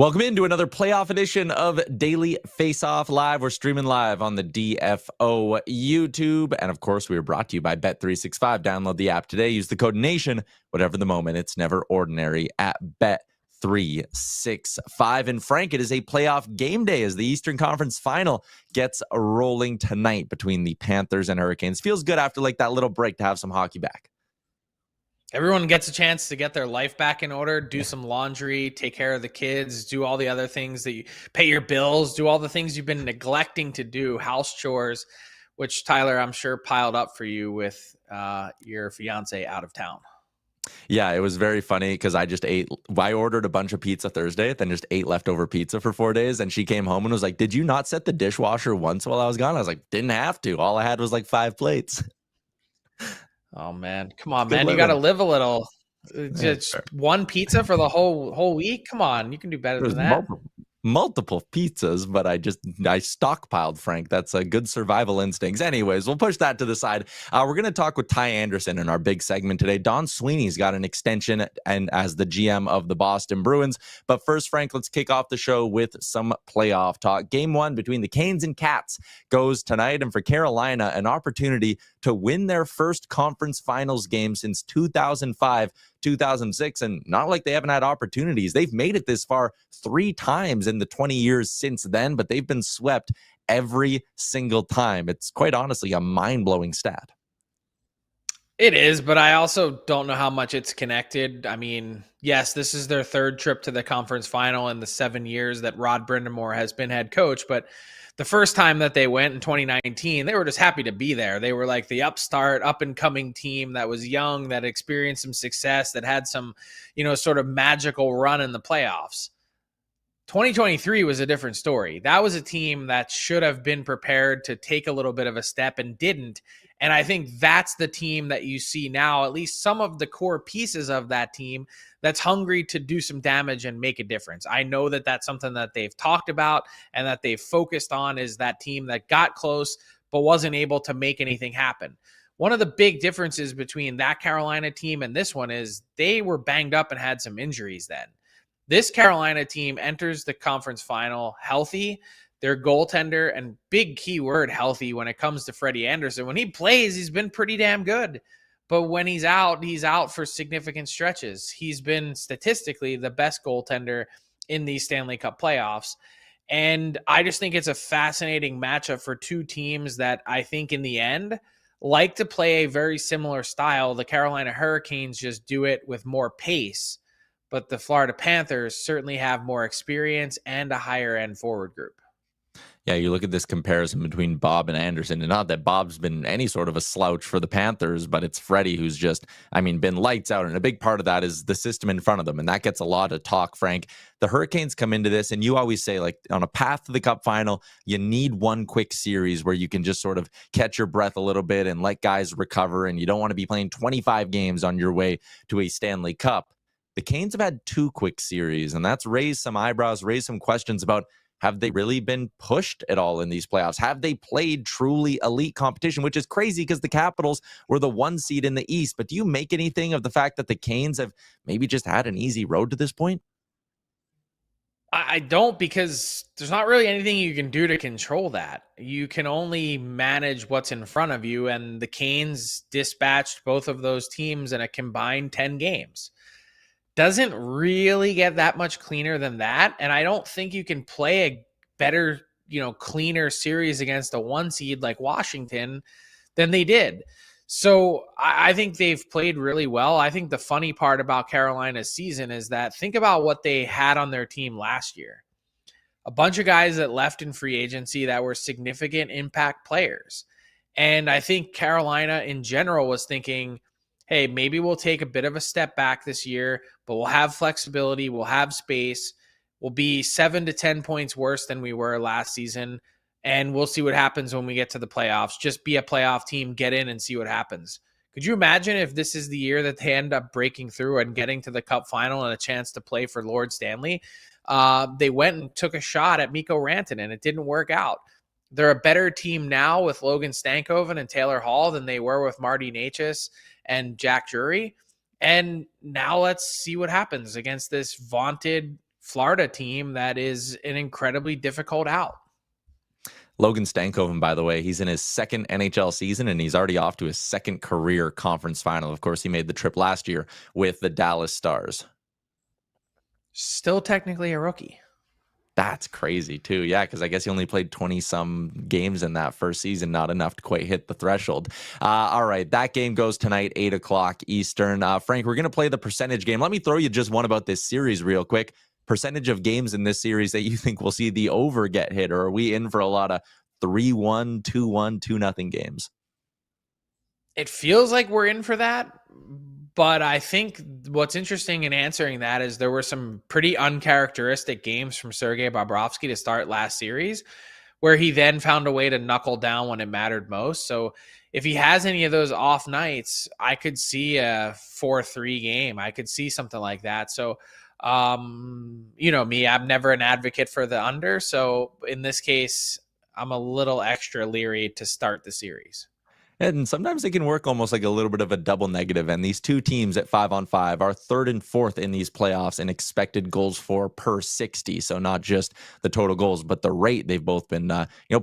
Welcome into another playoff edition of Daily Faceoff Live. We're streaming live on the DFO YouTube. And of course, we are brought to you by Bet365. Download the app today. Use the code NATION. Whatever the moment, it's never ordinary at Bet365. And Frank, it is a playoff game day as the Eastern Conference Final gets rolling tonight between the Panthers and Hurricanes. Feels good after like that little break to have some hockey back. Everyone gets a chance to get their life back in order, do some laundry, take care of the kids, do all the other things that you pay your bills, do all the things you've been neglecting to do, house chores, which Tyler, I'm sure piled up for you with your fiance out of town. Yeah, it was very funny because I ordered a bunch of pizza Thursday, then just ate leftover pizza for 4 days. And she came home and was like, "Did you not set the dishwasher once while I was gone?" I was like, "Didn't have to. All I had was like 5 plates." Oh man, come on, man! You got to live a little. Just one pizza for the whole week. Come on, you can do better than that. Multiple pizzas, but I stockpiled, Frank. That's a good survival instincts. Anyways, we'll push that to the side. We're going to talk with Ty Anderson in our big segment today. Don Sweeney's got an extension and as the GM of the Boston Bruins. But first, Frank, let's kick off the show with some playoff talk. Game 1 between the Canes and Cats goes tonight, and for Carolina, an opportunity to win their first conference finals game since 2005. 2006, and not like they haven't had opportunities. They've made it this far 3 times in the 20 years since then, but they've been swept every single time. It's quite honestly a mind-blowing stat. It is, but I also don't know how much it's connected. I mean, yes, this is their 3rd trip to the conference final in the 7 years that Rod Brind'Amour has been head coach, but the first time that they went in 2019, they were just happy to be there. They were like the upstart, up-and-coming team that was young, that experienced some success, that had some, sort of magical run in the playoffs. 2023 was a different story. That was a team that should have been prepared to take a little bit of a step and didn't. And I think that's the team that you see now, at least some of the core pieces of that team that's hungry to do some damage and make a difference. I know that that's something that they've talked about and that they've focused on, is that team that got close but wasn't able to make anything happen. One of the big differences between that Carolina team and this one is they were banged up and had some injuries then. This Carolina team enters the conference final healthy. Their goaltender, and big key word, healthy, when it comes to Freddie Andersen. When he plays, he's been pretty damn good. But when he's out for significant stretches. He's been statistically the best goaltender in these Stanley Cup playoffs. And I just think it's a fascinating matchup for 2 teams that I think in the end like to play a very similar style. The Carolina Hurricanes just do it with more pace. But the Florida Panthers certainly have more experience and a higher end forward group. Yeah, you look at this comparison between Bob and Anderson, and not that Bob's been any sort of a slouch for the Panthers, but it's Freddie who's just, been lights out. And a big part of that is the system in front of them. And that gets a lot of talk, Frank. The Hurricanes come into this, and you always say, like, on a path to the Cup final, you need one quick series where you can just sort of catch your breath a little bit and let guys recover. And you don't want to be playing 25 games on your way to a Stanley Cup. The Canes have had 2 quick series, and that's raised some eyebrows, raised some questions about, have they really been pushed at all in these playoffs? Have they played truly elite competition, which is crazy because the Capitals were the 1 seed in the East. But do you make anything of the fact that the Canes have maybe just had an easy road to this point? I don't, because there's not really anything you can do to control that. You can only manage what's in front of you, and the Canes dispatched both of those teams in a combined 10 games. Doesn't really get that much cleaner than that. And I don't think you can play a better, cleaner series against a 1 seed like Washington than they did. So I think they've played really well. I think the funny part about Carolina's season is that think about what they had on their team last year. A bunch of guys that left in free agency that were significant impact players. And I think Carolina in general was thinking, hey, maybe we'll take a bit of a step back this year, but we'll have flexibility, we'll have space, we'll be 7 to 10 points worse than we were last season, and we'll see what happens when we get to the playoffs. Just be a playoff team, get in and see what happens. Could you imagine if this is the year that they end up breaking through and getting to the Cup final and a chance to play for Lord Stanley? They went and took a shot at Mikko Rantanen. It didn't work out. They're a better team now with Logan Stankoven and Taylor Hall than they were with Marty Necas and Jack Drury. And now let's see what happens against this vaunted Florida team that is an incredibly difficult out. Logan Stankoven, by the way, he's in his second NHL season, and he's already off to his second career conference final. Of course, he made the trip last year with the Dallas Stars. Still technically a rookie. That's crazy, too. Yeah, because I guess he only played 20-some games in that first season, not enough to quite hit the threshold. All right, that game goes tonight, 8 o'clock Eastern. Frank, we're going to play the percentage game. Let me throw you just one about this series real quick. Percentage of games in this series that you think we'll see the over get hit, or are we in for a lot of 3-1, 2-1, 2-0 games? It feels like we're in for that, but I think what's interesting in answering that is there were some pretty uncharacteristic games from Sergei Bobrovsky to start last series, where he then found a way to knuckle down when it mattered most. So if he has any of those off nights, I could see a 4-3 game. I could see something like that. So you know me, I'm never an advocate for the under. So in this case, I'm a little extra leery to start the series. And sometimes they can work almost like a little bit of a double negative. And these two teams at 5-on-5 are third and fourth in these playoffs in expected goals for per 60. So not just the total goals, but the rate. They've both been,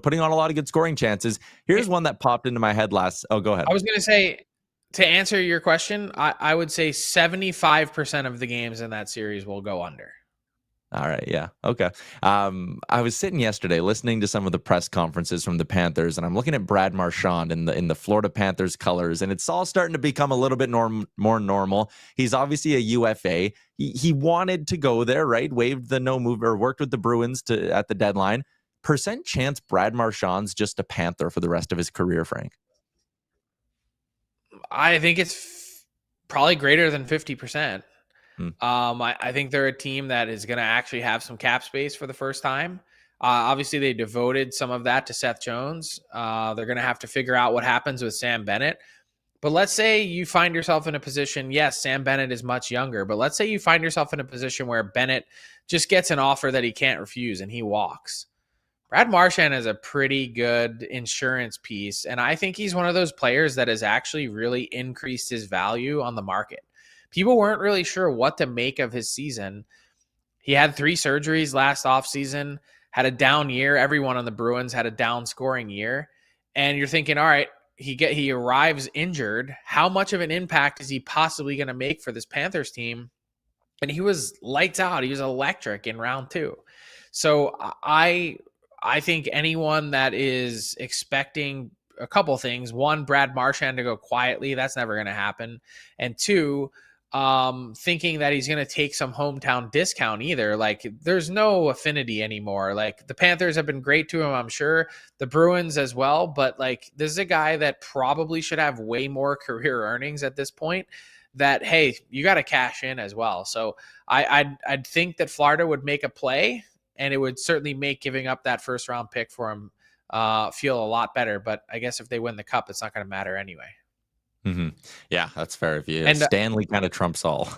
putting on a lot of good scoring chances. Here's one that popped into my head last. Oh, go ahead. I was going to say, to answer your question, I would say 75% of the games in that series will go under. All right. Yeah. Okay. I was sitting yesterday listening to some of the press conferences from the Panthers, and I'm looking at Brad Marchand in the Florida Panthers colors, and it's all starting to become a little bit more normal. He's obviously a UFA. He wanted to go there, right? Waived the no move, or worked with the Bruins at the deadline. Percent chance Brad Marchand's just a Panther for the rest of his career, Frank? I think it's probably greater than 50%. I think they're a team that is going to actually have some cap space for the first time. Obviously, they devoted some of that to Seth Jones. They're going to have to figure out what happens with Sam Bennett. But let's say you find yourself in a position, yes, Sam Bennett is much younger, but let's say you find yourself in a position where Bennett just gets an offer that he can't refuse and he walks. Brad Marchand is a pretty good insurance piece, and I think he's one of those players that has actually really increased his value on the market. People weren't really sure what to make of his season. He had 3 surgeries last offseason, had a down year. Everyone on the Bruins had a down scoring year. And you're thinking, all right, he arrives injured. How much of an impact is he possibly going to make for this Panthers team? And he was lights out. He was electric in round 2. So I think anyone that is expecting a couple things, one, Brad Marchand to go quietly, that's never going to happen. And 2, thinking that he's going to take some hometown discount either. Like, there's no affinity anymore. Like, the Panthers have been great to him, I'm sure. The Bruins as well. But, like, this is a guy that probably should have way more career earnings at this point that, hey, you got to cash in as well. So I'd think that Florida would make a play, and it would certainly make giving up that first round pick for him feel a lot better. But I guess if they win the cup, it's not going to matter anyway. Mm-hmm. Yeah, that's fair of you. And Stanley kind of trumps all.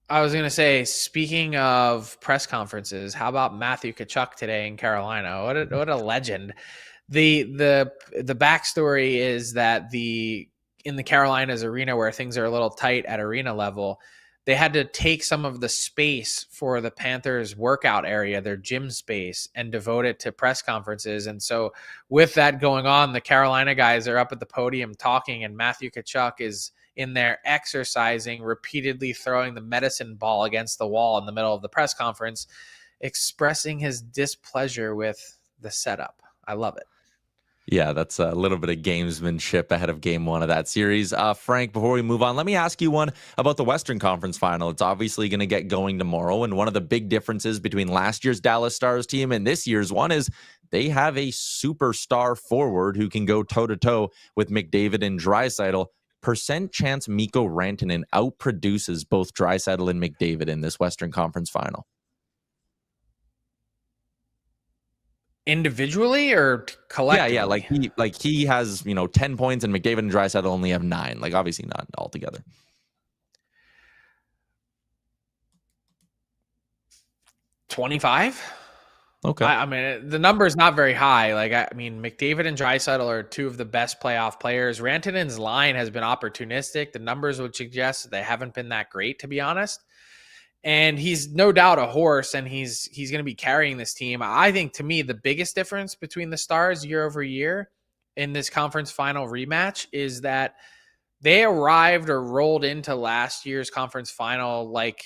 I was going to say, speaking of press conferences, how about Matthew Tkachuk today in Carolina? What a legend. The backstory is that in the Carolinas arena, where things are a little tight at arena level, they had to take some of the space for the Panthers workout area, their gym space, and devote it to press conferences. And so with that going on, the Carolina guys are up at the podium talking, and Matthew Tkachuk is in there exercising, repeatedly throwing the medicine ball against the wall in the middle of the press conference, expressing his displeasure with the setup. I love it. Yeah, that's a little bit of gamesmanship ahead of game 1 of that series. Frank, before we move on, let me ask you one about the Western Conference Final. It's obviously going to get going tomorrow, and one of the big differences between last year's Dallas Stars team and this year's one is they have a superstar forward who can go toe-to-toe with McDavid and Draisaitl. Percent chance Mikko Rantanen outproduces both Draisaitl and McDavid in this Western Conference Final? Individually or collectively? Yeah. Like he has 10 points, and McDavid and Draisaitl only have 9. Like, obviously not altogether. 25. Okay. I mean, the number is not very high. Like, I mean, McDavid and Draisaitl are 2 of the best playoff players. Rantanen's line has been opportunistic. The numbers would suggest that they haven't been that great, to be honest. And he's no doubt a horse, and he's going to be carrying this team. I think, to me, the biggest difference between the Stars year over year in this conference final rematch is that they arrived or rolled into last year's conference final like,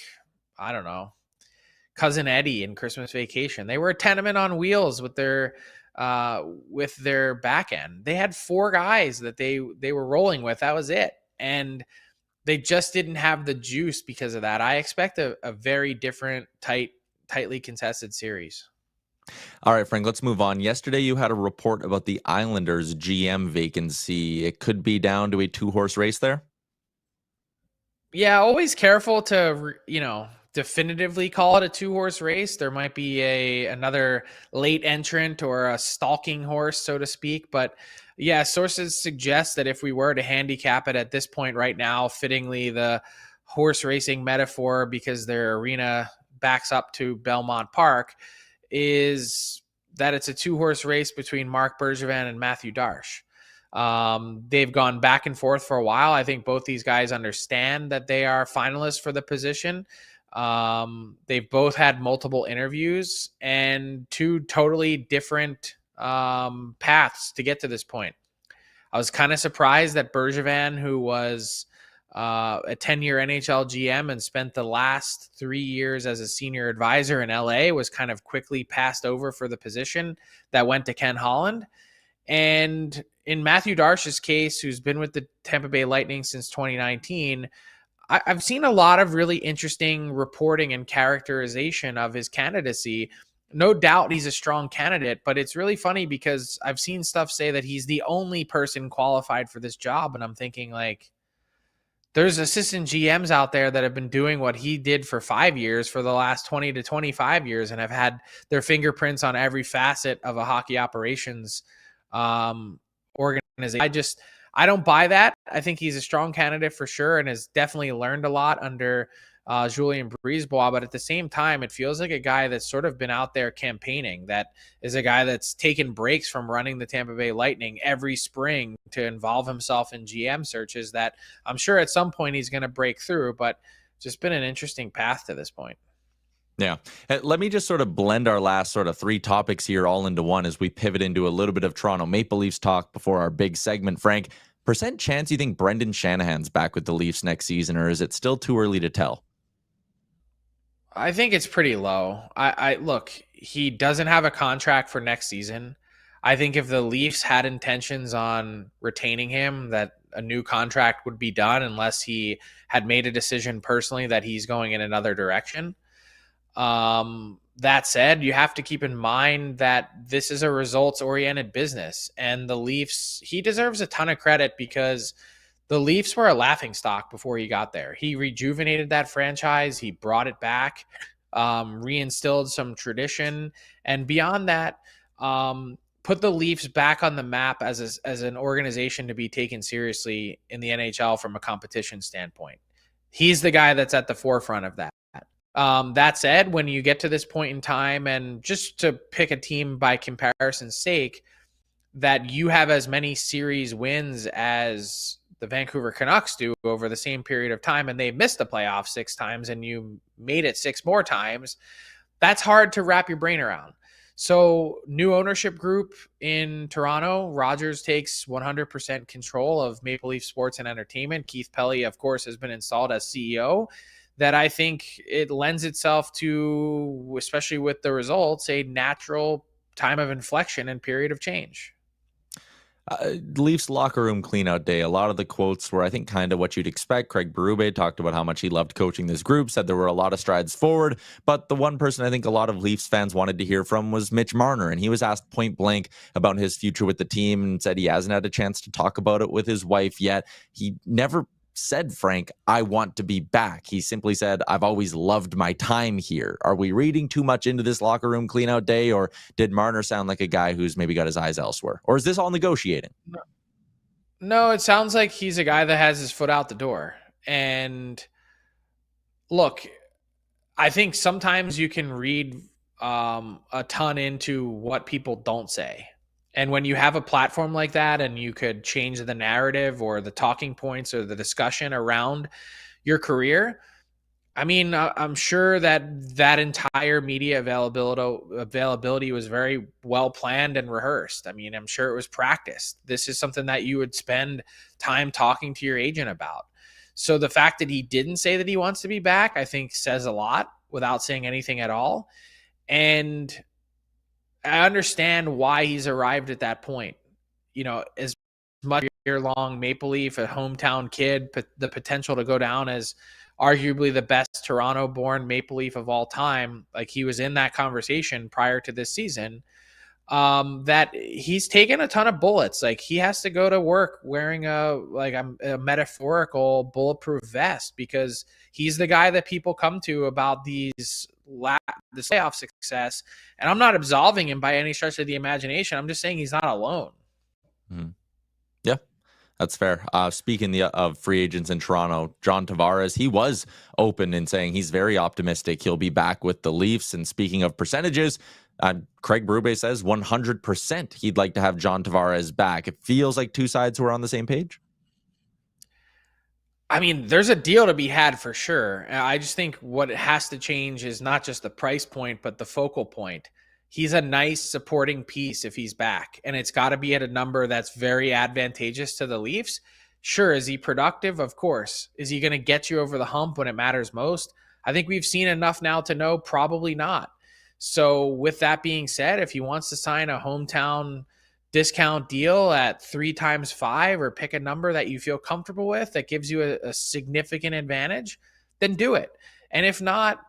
I don't know, Cousin Eddie in Christmas Vacation. They were a tenement on wheels with their back end. They had 4 guys that they were rolling with. That was it. And they just didn't have the juice because of that. I expect a very different, tightly contested series. All right, Frank, let's move on. Yesterday, you had a report about the Islanders GM vacancy. It could be down to a 2-horse race there. Yeah, always careful to, definitively call it a 2-horse race. There might be another late entrant or a stalking horse, so to speak. But yeah, sources suggest that if we were to handicap it at this point right now, fittingly the horse racing metaphor, because their arena backs up to Belmont Park, is that it's a 2-horse race between Marc Bergevin and Matthew Darche. They've gone back and forth for a while. I think both these guys understand that they are finalists for the position. They've both had multiple interviews and 2 totally different paths to get to this point. I was kind of surprised that Bergevin, who was a 10-year NHL GM and spent the last 3 years as a senior advisor in LA, was kind of quickly passed over for the position that went to Ken Holland. And in Matthew Darche's case, who's been with the Tampa Bay Lightning since 2019, I've seen a lot of really interesting reporting and characterization of his candidacy. No doubt he's a strong candidate, but it's really funny because I've seen stuff say that he's the only person qualified for this job. And I'm thinking, like, there's assistant GMs out there that have been doing what he did for 5 years for the last 20 to 25 years and have had their fingerprints on every facet of a hockey operations organization. I don't buy that. I think he's a strong candidate for sure and has definitely learned a lot under Julien Brisebois. But at the same time, it feels like a guy that's sort of been out there campaigning, that is a guy that's taken breaks from running the Tampa Bay Lightning every spring to involve himself in GM searches that I'm sure at some point he's going to break through, but just been an interesting path to this point. Yeah. Let me just sort of blend our last sort of 3 topics here all into one as we pivot into a little bit of Toronto Maple Leafs talk before our big segment. Frank, percent chance you think Brendan Shanahan's back with the Leafs next season, or is it still too early to tell? I think it's pretty low. I look, he doesn't have a contract for next season. I think if the Leafs had intentions on retaining him, that a new contract would be done unless he had made a decision personally that he's going in another direction. That said, you have to keep in mind that this is a results-oriented business, and the Leafs, he deserves a ton of credit because the Leafs were a laughingstock before he got there. He rejuvenated that franchise. He brought it back, reinstilled some tradition, and beyond that, put the Leafs back on the map as an organization to be taken seriously in the NHL from a competition standpoint. He's the guy that's at the forefront of that. That said, when you get to this point in time, and just to pick a team by comparison's sake, that you have as many series wins as the Vancouver Canucks do over the same period of time, and they missed the playoffs 6 times and you made it 6 more times, that's hard to wrap your brain around. So new ownership group in Toronto. Rogers takes 100% control of Maple Leaf Sports and Entertainment. Keith Pelly, of course, has been installed as CEO. That I think it lends itself to, especially with the results, a natural time of inflection and period of change. Leafs locker room cleanout day. A lot of the quotes were, I think, kind of what you'd expect. Craig Berube talked about how much he loved coaching this group, said there were a lot of strides forward. But the one person I think a lot of Leafs fans wanted to hear from was Mitch Marner. And he was asked point blank about his future with the team and said he hasn't had a chance to talk about it with his wife yet. He never said, Frank, I want to be back. He simply said, I've always loved my time here. Are we reading too much into this locker room cleanout day, or did Marner sound like a guy who's maybe got his eyes elsewhere? Or is this all negotiating? No, it sounds like he's a guy that has his foot out the door. And look, I think sometimes you can read a ton into what people don't say. And when you have a platform like that and you could change the narrative or the talking points or the discussion around your career, I mean, I'm sure that entire media availability was very well planned and rehearsed. I mean, I'm sure it was practiced. This is something that you would spend time talking to your agent about. So the fact that he didn't say that he wants to be back, I think says a lot without saying anything at all. And I understand why he's arrived at that point. As much year-long Maple Leaf, a hometown kid, the potential to go down as arguably the best Toronto-born Maple Leaf of all time. Like, he was in that conversation prior to this season. That he's taken a ton of bullets. Like, he has to go to work wearing a metaphorical bulletproof vest because he's the guy that people come to about this playoff success. And I'm not absolving him by any stretch of the imagination. I'm just saying he's not alone. Mm-hmm. Yeah, that's fair. Speaking of free agents in Toronto, John Tavares, he was open in saying he's very optimistic he'll be back with the Leafs. And speaking of percentages, Craig Berube says 100% he'd like to have John Tavares back. It feels like two sides were on the same page. I mean, there's a deal to be had for sure. I just think what has to change is not just the price point, but the focal point. He's a nice supporting piece if he's back, and it's got to be at a number that's very advantageous to the Leafs. Sure, is he productive? Of course. Is he going to get you over the hump when it matters most? I think we've seen enough now to know probably not. So with that being said, if he wants to sign a hometown discount deal at 3 times 5 or pick a number that you feel comfortable with that gives you a significant advantage, then do it. And if not,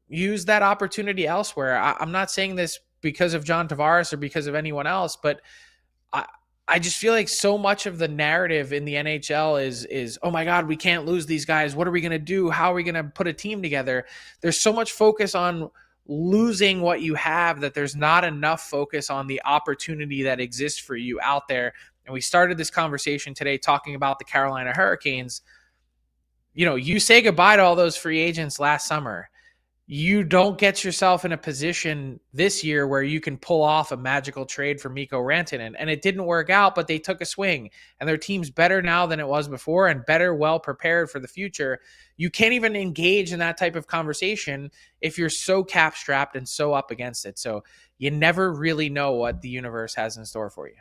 use that opportunity elsewhere. I'm not saying this because of John Tavares or because of anyone else, but I just feel like so much of the narrative in the NHL is, oh my God, we can't lose these guys. What are we going to do? How are we going to put a team together? There's so much focus on losing what you have that there's not enough focus on the opportunity that exists for you out there. And we started this conversation today talking about the Carolina Hurricanes. You say goodbye to all those free agents last summer. You don't get yourself in a position this year where you can pull off a magical trade for Mikko Rantanen. And it didn't work out, but they took a swing. And their team's better now than it was before and better, well prepared for the future. You can't even engage in that type of conversation if you're so cap-strapped and so up against it. So you never really know what the universe has in store for you.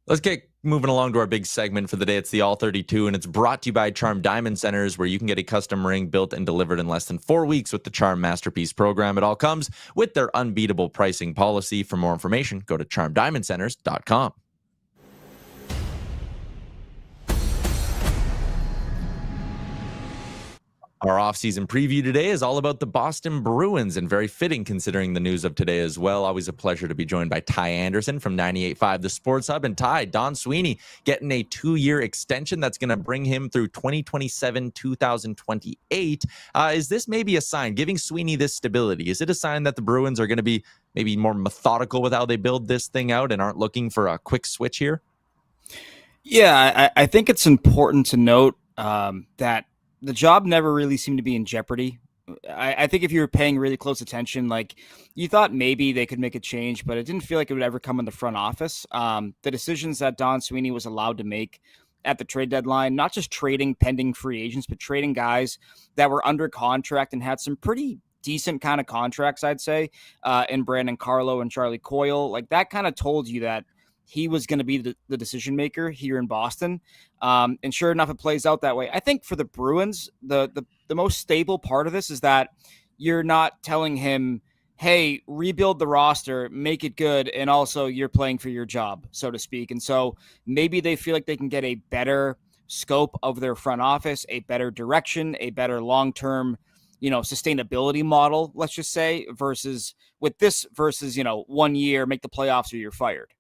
Let's get moving along to our big segment for the day. It's the All 32, and it's brought to you by Charm Diamond Centers, where you can get a custom ring built and delivered in less than 4 weeks with the Charm Masterpiece program. It all comes with their unbeatable pricing policy. For more information, go to charmdiamondcenters.com. Our offseason preview today is all about the Boston Bruins, and very fitting considering the news of today as well. Always a pleasure to be joined by Ty Anderson from 98.5 The Sports Hub. And Ty, Don Sweeney getting a 2-year extension that's going to bring him through 2027, 2028. Is this maybe a sign, giving Sweeney this stability? Is it a sign that the Bruins are going to be maybe more methodical with how they build this thing out and aren't looking for a quick switch here? Yeah, I think it's important to note that the job never really seemed to be in jeopardy. I think if you were paying really close attention, like, you thought maybe they could make a change, but it didn't feel like it would ever come in the front office. The decisions that Don Sweeney was allowed to make at the trade deadline, not just trading pending free agents, but trading guys that were under contract and had some pretty decent kind of contracts, I'd say, in Brandon Carlo and Charlie Coyle. Like, that kind of told you that he was going to be the decision maker here in Boston. And sure enough, it plays out that way. I think for the Bruins, the most stable part of this is that you're not telling him, hey, rebuild the roster, make it good, and also you're playing for your job, so to speak. And so maybe they feel like they can get a better scope of their front office, a better direction, a better long-term, sustainability model, let's just say, versus 1 year, make the playoffs or you're fired.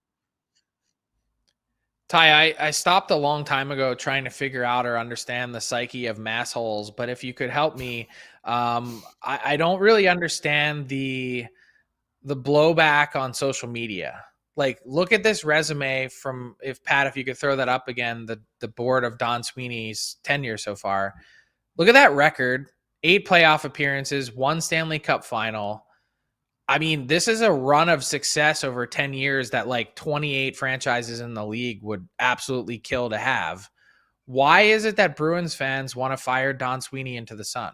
Ty, I stopped a long time ago trying to figure out or understand the psyche of massholes, but if you could help me, I don't really understand the blowback on social media. Like, look at this resume from, if you could throw that up again, the board of Don Sweeney's tenure so far. Look at that record, 8 playoff appearances, 1 Stanley Cup final. I mean, this is a run of success over 10 years that like 28 franchises in the league would absolutely kill to have. Why is it that Bruins fans want to fire Don Sweeney into the sun?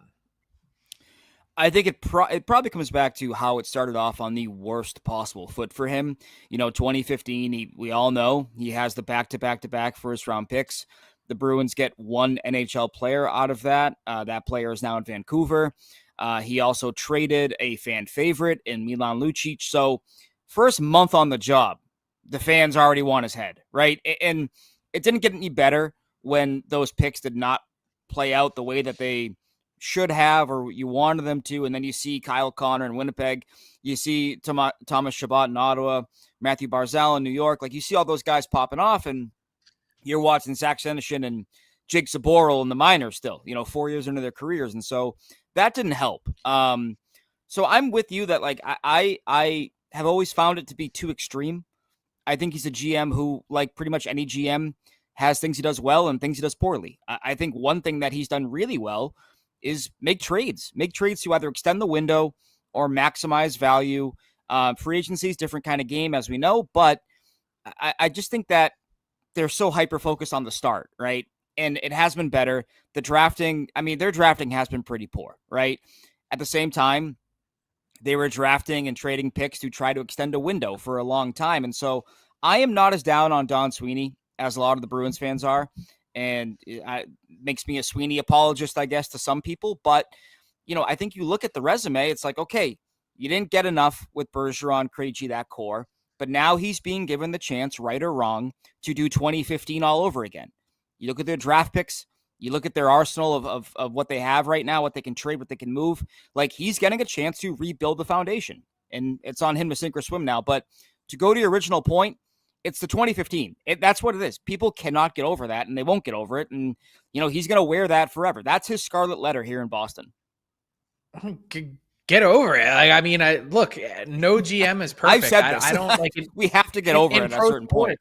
I think it probably comes back to how it started off on the worst possible foot for him. 2015, we all know he has the back-to-back-to-back first-round picks. The Bruins get one NHL player out of that. That player is now in Vancouver. He also traded a fan favorite in Milan Lucic. So first month on the job, the fans already want his head, right? And it didn't get any better when those picks did not play out the way that they should have or you wanted them to. And then you see Kyle Connor in Winnipeg. You see Thomas Chabot in Ottawa, Matthew Barzal in New York. Like, you see all those guys popping off, and you're watching Zach Senyshyn and Jake Saboril in the minors still, 4 years into their careers. And so that didn't help. So I'm with you that, like, I have always found it to be too extreme. I think he's a GM who, like pretty much any GM, has things he does well and things he does poorly. I think one thing that he's done really well is make trades to either extend the window or maximize value. Free agency is a different kind of game, as we know, but I just think that they're so hyper-focused on the start, right? And it has been better. The drafting, their drafting has been pretty poor, right? At the same time, they were drafting and trading picks to try to extend a window for a long time. And so I am not as down on Don Sweeney as a lot of the Bruins fans are. And it makes me a Sweeney apologist, I guess, to some people. But, I think you look at the resume, it's like, okay, you didn't get enough with Bergeron, Krejci, that core. But now he's being given the chance, right or wrong, to do 2015 all over again. You look at their draft picks. You look at their arsenal of what they have right now, what they can trade, what they can move. Like, he's getting a chance to rebuild the foundation. And it's on him to sink or swim now. But to go to your original point, it's the 2015. That's what it is. People cannot get over that, and they won't get over it. And, he's going to wear that forever. That's his scarlet letter here in Boston. Get over it. Look, no GM is perfect. I've said this. I don't like it. We have to get over it at a certain point.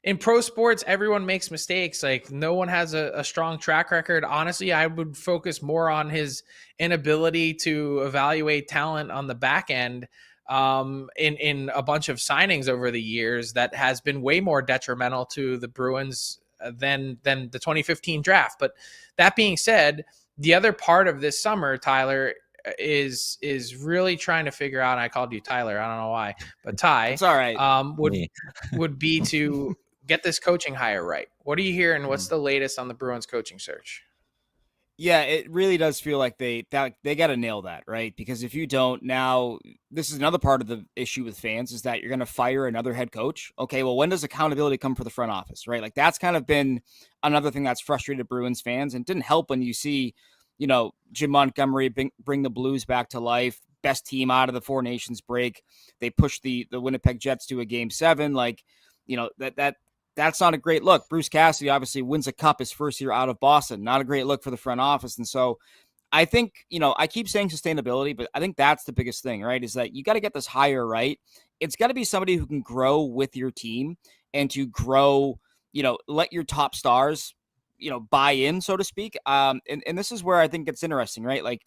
In pro sports, everyone makes mistakes. Like, no one has a strong track record. Honestly, I would focus more on his inability to evaluate talent on the back end in a bunch of signings over the years that has been way more detrimental to the Bruins than the 2015 draft. But that being said, the other part of this summer, Tyler, is really trying to figure out, and I called you Tyler, I don't know why, but Ty, it's all right. would be to get this coaching hire right. What are you hearing? What's the latest on the Bruins coaching search? Yeah, it really does feel like they got to nail that, right? Because if you don't, now this is another part of the issue with fans, is that you're going to fire another head coach. Okay, well, when does accountability come for the front office, right? Like, that's kind of been another thing that's frustrated Bruins fans, and didn't help when you see, Jim Montgomery bring the Blues back to life, best team out of the Four Nations break. They pushed the Winnipeg Jets to a Game 7. Like, that's not a great look. Bruce Cassidy obviously wins a cup his first year out of Boston. Not a great look for the front office. And so I think, I keep saying sustainability, but I think that's the biggest thing, right? Is that you got to get this hire right. It's got to be somebody who can grow with your team and to grow, let your top stars, buy in, so to speak. And this is where I think it's interesting, right? Like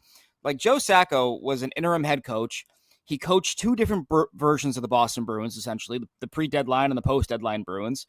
Joe Sacco was an interim head coach. He coached two different versions of the Boston Bruins, essentially, the pre-deadline and the post-deadline Bruins.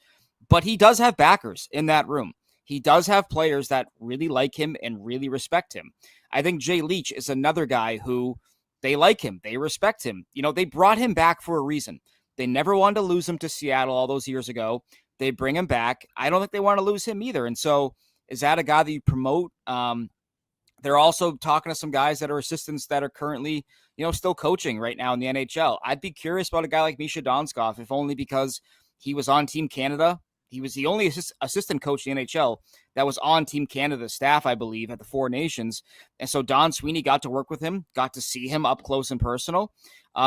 But he does have backers in that room. He does have players that really like him and really respect him. I think Jay Leach is another guy who they like him. They respect him. They brought him back for a reason. They never wanted to lose him to Seattle all those years ago. They bring him back. I don't think they want to lose him either. And so is that a guy that you promote? They're also talking to some guys that are assistants that are currently, still coaching right now in the NHL. I'd be curious about a guy like Misha Donskov, if only because he was on Team Canada. He was the only assistant coach in the NHL that was on Team Canada's staff, I believe, at the Four Nations. And so Don Sweeney got to work with him, got to see him up close and personal.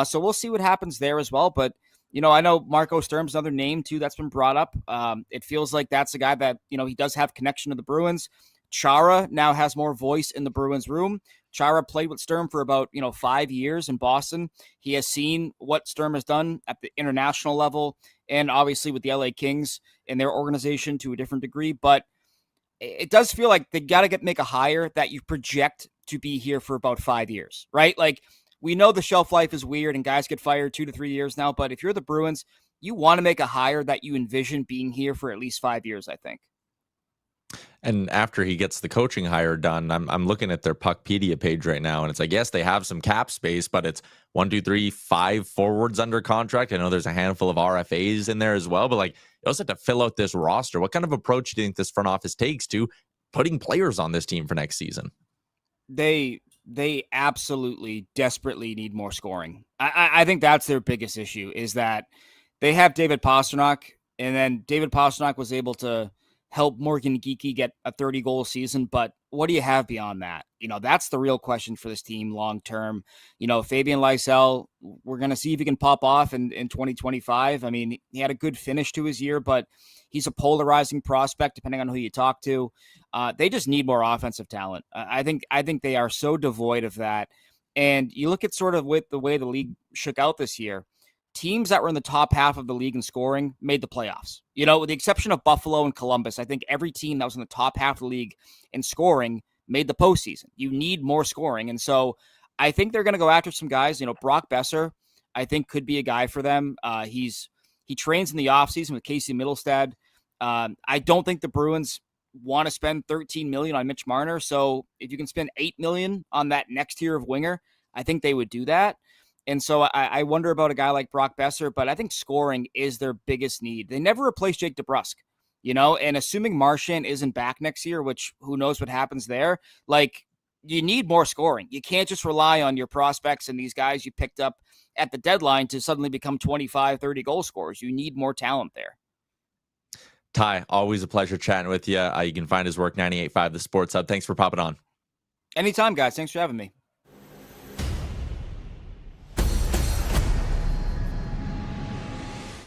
So we'll see what happens there as well. But, I know Marco Sturm's another name, too, that's been brought up. It feels like that's a guy that, he does have connection to the Bruins. Chara now has more voice in the Bruins room. Chara played with Sturm for about, 5 years in Boston. He has seen what Sturm has done at the international level and obviously with the LA Kings and their organization to a different degree. But it does feel like they got to make a hire that you project to be here for about 5 years, right? Like, we know the shelf life is weird and guys get fired 2 to 3 years now. But if you're the Bruins, you want to make a hire that you envision being here for at least 5 years, I think. And after he gets the coaching hire done, I'm looking at their Puckpedia page right now, and it's like, yes, they have some cap space, but it's 1, 2, 3, 5 forwards under contract. I know there's a handful of RFAs in there as well, but like, you also have to fill out this roster. What kind of approach do you think this front office takes to putting players on this team for next season? They absolutely desperately need more scoring. I think that's their biggest issue, is that they have David Pastrnak, and then David Pastrnak was able to help Morgan Geekie get a 30-goal season, but what do you have beyond that? That's the real question for this team long term. Fabian Lysell, we're going to see if he can pop off in 2025. I mean, he had a good finish to his year, but he's a polarizing prospect depending on who you talk to. They just need more offensive talent. I think they are so devoid of that. And you look at sort of with the way the league shook out this year, teams that were in the top half of the league in scoring made the playoffs. With the exception of Buffalo and Columbus, I think every team that was in the top half of the league in scoring made the postseason. You need more scoring. And so I think they're going to go after some guys. Brock Besser, I think, could be a guy for them. He trains in the offseason with Casey Middlestad. I don't think the Bruins want to spend $13 million on Mitch Marner. So if you can spend $8 million on that next tier of winger, I think they would do that. And so I wonder about a guy like Brock Besser, but I think scoring is their biggest need. They never replaced Jake DeBrusk, and assuming Marchand isn't back next year, which who knows what happens there, like, you need more scoring. You can't just rely on your prospects and these guys you picked up at the deadline to suddenly become 25, 30 goal scorers. You need more talent there. Ty, always a pleasure chatting with you. You can find his work 98.5 The Sports Hub. Thanks for popping on. Anytime, guys. Thanks for having me.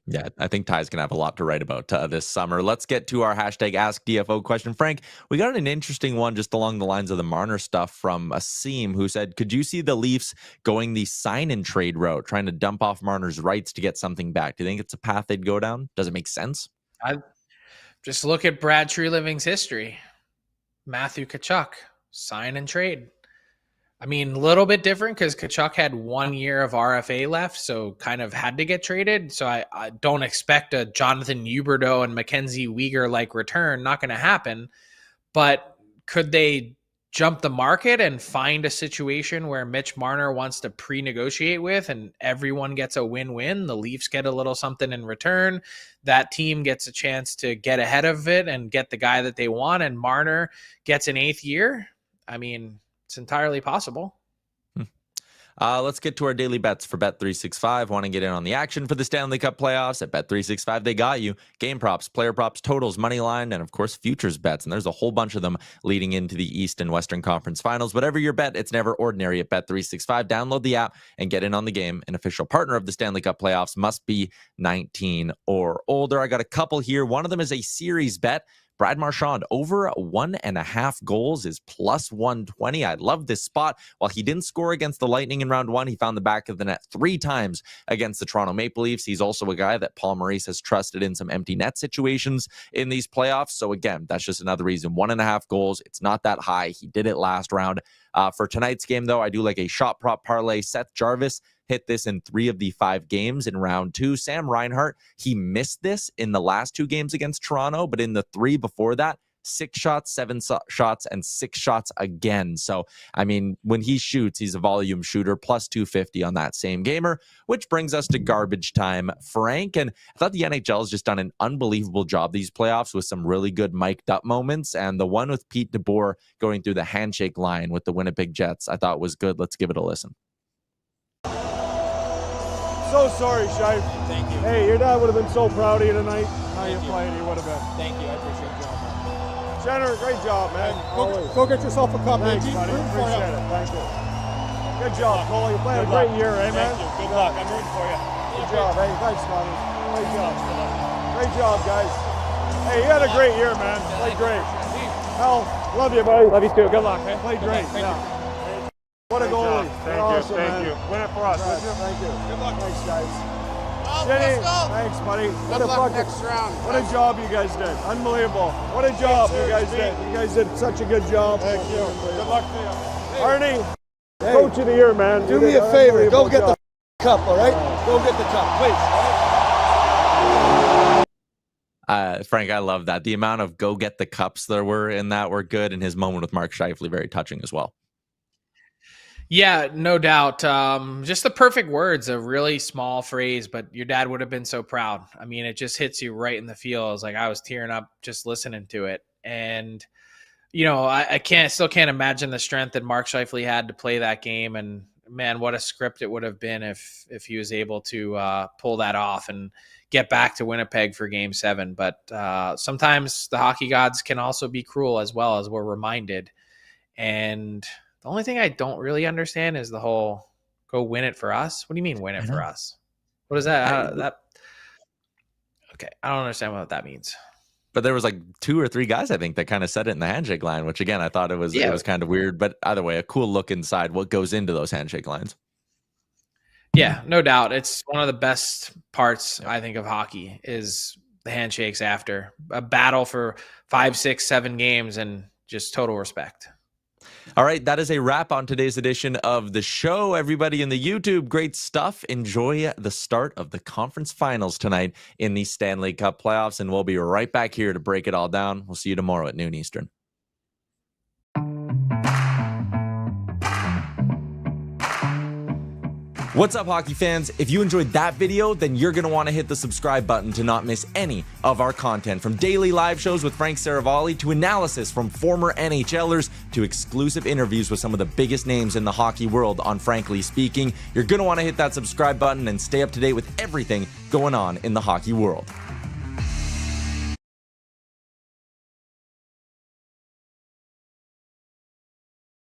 Yeah, I think Ty's going to have a lot to write about this summer. Let's get to our hashtag AskDFO question. Frank, we got an interesting one just along the lines of the Marner stuff from Asim, who said, could you see the Leafs going the sign and trade route, trying to dump off Marner's rights to get something back? Do you think it's a path they'd go down? Does it make sense? I just look at Brad Treliving's history. Matthew Tkachuk, sign and trade. I mean, a little bit different because Tkachuk had 1 year of RFA left, so kind of had to get traded. So I don't expect a Jonathan Huberdeau and Mackenzie Weegar-like return. Not going to happen. But could they jump the market and find a situation where Mitch Marner wants to pre-negotiate with and everyone gets a win-win? The Leafs get a little something in return. That team gets a chance to get ahead of it and get the guy that they want, and Marner gets an 8th year. I mean, it's entirely possible. Let's get to our daily bets for Bet365. Want to get in on the action for the Stanley Cup playoffs? At Bet365, they got you. Game props, player props, totals, money line, and of course, futures bets. And there's a whole bunch of them leading into the East and Western Conference Finals. Whatever your bet, it's never ordinary at Bet365. Download the app and get in on the game. An official partner of the Stanley Cup playoffs, must be 19 or older. I got a couple here. One of them is a series bet. Brad Marchand over 1.5 goals is plus 120. I love this spot. While he didn't score against the Lightning in round 1, he found the back of the net 3 times against the Toronto Maple Leafs. He's also a guy that Paul Maurice has trusted in some empty net situations in these playoffs. So again, that's just another reason. 1.5 goals. It's not that high. He did it last round. For tonight's game, though, I do like a shot prop parlay. Seth Jarvis hit this in 3 of the 5 games in round 2. Sam Reinhart, he missed this in the last 2 games against Toronto, but in the 3 before that, 6 shots, 7 shots, and 6 shots again. So, I mean, when he shoots, he's a volume shooter, plus 250 on that same gamer, which brings us to garbage time, Frank. And I thought the NHL has just done an unbelievable job these playoffs with some really good mic'd up moments. And the one with Pete DeBoer going through the handshake line with the Winnipeg Jets, I thought was good. Let's give it a listen. So sorry, Shife. Thank you. Hey, your dad would have been so proud of you tonight. How you Thank you. played, he would have been. Thank you. I appreciate it, John. Jenner, great job, man. Go get yourself a cup, Thanks, man. buddy. Appreciate it. Thank you. Good job, Cole. You played a Good great luck. year, eh, man? Thank you. Good luck. I'm rooting for you. Good job. Hey, thanks, buddy. Great job. Great job, guys. Hey, you had a great year, man. Played great. Hell, love you, buddy. Love you too. Good luck. Eh? Played great. Thank you. What a goalie. Thank You're you. awesome, Thank man. you. Win it for us. Yes, Would you? thank you. Good luck. Thanks, guys. Oh, Jenny, let's go. thanks, buddy. What Good a luck fucking next round. What a job you guys did. Unbelievable. What a job you guys did. You guys did such a good job. Thank you. Good luck to you. Arnie, Coach of the Year, man. Do You me did a an favor. Go unbelievable get job. the cup, all right? Go get the cup, please. Frank, I love that. The amount of go get the cups there were in that were good, and his moment with Mark Scheifele very touching as well. Yeah, no doubt. Just the perfect words, a really small phrase, but your dad would have been so proud. I mean, it just hits you right in the feels. Like I was tearing up just listening to it. And, you know, I still can't imagine the strength that Mark Scheifele had to play that game. And man, what a script it would have been if he was able to pull that off and get back to Winnipeg for Game 7. But sometimes the hockey gods can also be cruel as well, as we're reminded. And the only thing I don't really understand is the whole go win it for us. What do you mean win it for us? What is that? Okay, I don't understand what that means. But there was like 2 or 3 guys, I think, that kind of said it in the handshake line, which again, I thought it was kind of weird. But either way, a cool look inside what goes into those handshake lines. Yeah, no doubt. It's one of the best parts, I think, of hockey is the handshakes after a battle for 5, 6, 7 games and just total respect. All right, that is a wrap on today's edition of the show. Everybody in the YouTube, great stuff. Enjoy the start of the conference finals tonight in the Stanley Cup playoffs, and we'll be right back here to break it all down. We'll see you tomorrow at noon Eastern. What's up, hockey fans? If you enjoyed that video, then you're going to want to hit the subscribe button to not miss any of our content. From daily live shows with Frank Seravalli to analysis from former NHLers to exclusive interviews with some of the biggest names in the hockey world on Frankly Speaking. You're going to want to hit that subscribe button and stay up to date with everything going on in the hockey world.